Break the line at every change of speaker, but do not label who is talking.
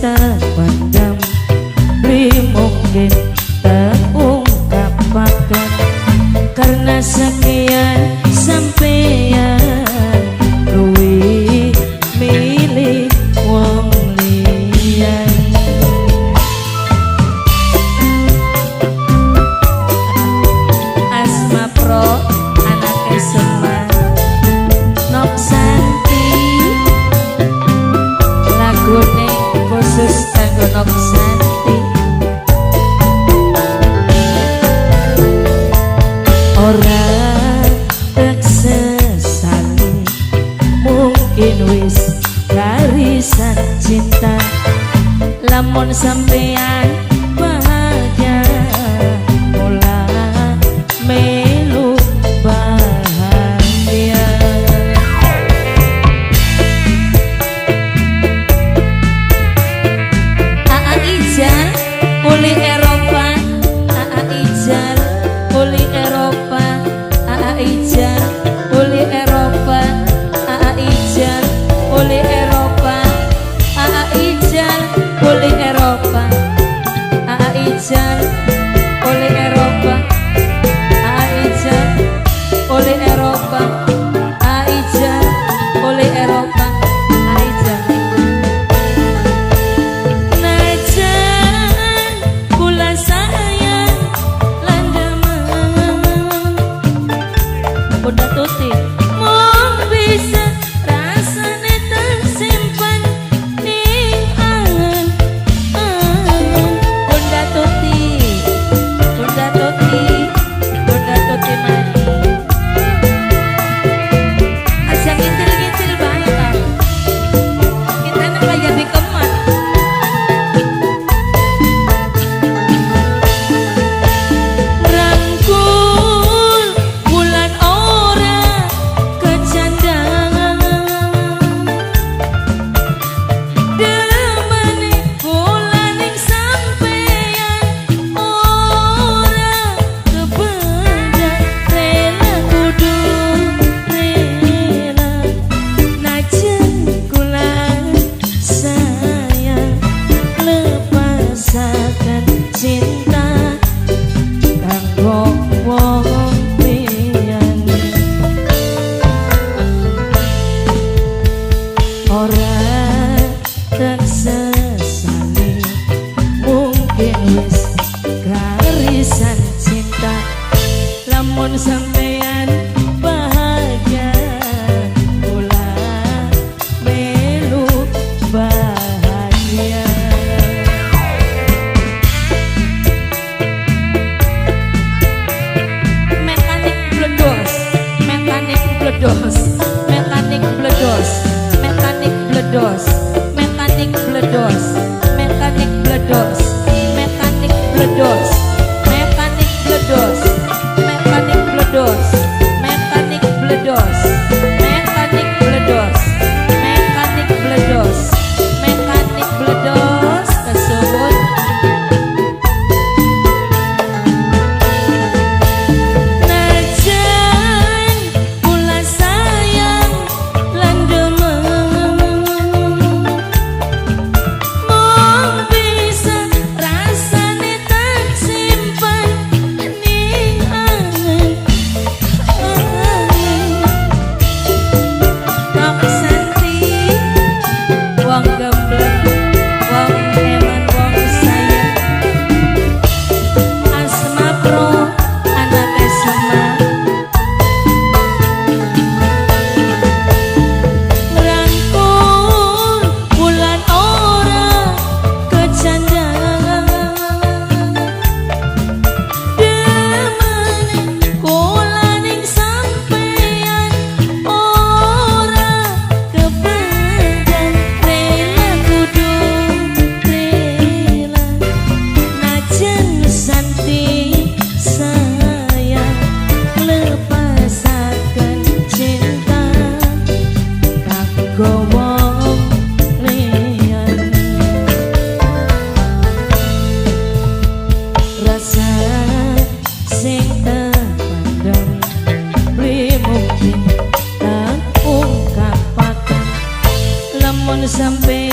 terpendam, beli mungkin terungkapkan. Karena sekian sampeyan luwih milih wong liyan. Asma Pro anake Semar Nok Santi, lagune khusus kanggo Nok Santi. Ora tak sesali, mungkin wis garisan cinta. Lamun sampeyan bahagia, mula melu bahagia. Aa Ijal uli Eropa, Aa Ijal uli Eropa, Aa Ijal uli Eropa, Aa Ijal uli Eropa, Aa Ijal uli Eropa, Aa Ijal uli Eropa, Aa Ijal uli Eropa, Aa Ijal uli Eropa, Aa Ijal. Najan kula sayang landaman, udah tuti mung bisa rasane tersimpan ning angan. Udah tuti mani asal ngitil-ngitil bae ta, kita nek bayar di keman. Rangkul bulan ora kecandangan, demene kula ning sampeyan ora kebedan. Rela kudu rela, najan kula sayang lepasaken cinta kanggo wong liyan. Ora tak sesali, mungkin wis garisan cinta. Lamun sampeyan bahagia, kula melu bahagia. Mekanik bledos, mekanik bledos, mekanik bledos, mekanik bledos, mekanik bledos, mekanik bledos, mekanik bledos, mekanik bledos, mekanik bledos, mekanik bledos, mekanik bledos, mekanik bledos, mekanik bledos kesuwun. Najan kula sayang landemen, mung bisa rasane tak simpan ning angen. Nok Santi wong gembleng, wong eman, wong sayang. Asma Pro anake Semar, rangkul bulan ora kecandangan, demene kula ning sampeyan ora kebedan. Rela kudu rela, najan Santi sayang lepasaken cinta kanggo wong liyan. Rasa sing terpendam, beli mungkin tak ungkapaken. Lamun sampai